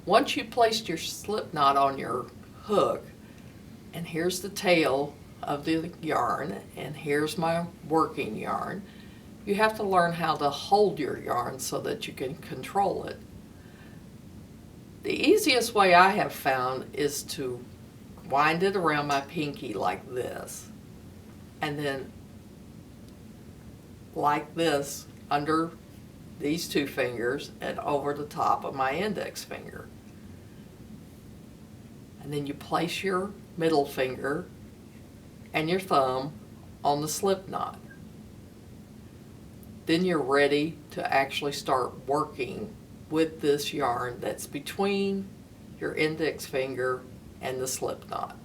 Once you placed your slip knot on your hook, and here's the tail of the yarn, and here's my working yarn, you have to learn how to hold your yarn so that you can control it. The easiest way I have found is to wind it around my pinky like this, and then like this under these two fingers and over the top of my index finger. And then you place your middle finger and your thumb on the slip knot. Then you're ready to actually start working with this yarn that's between your index finger and the slip knot.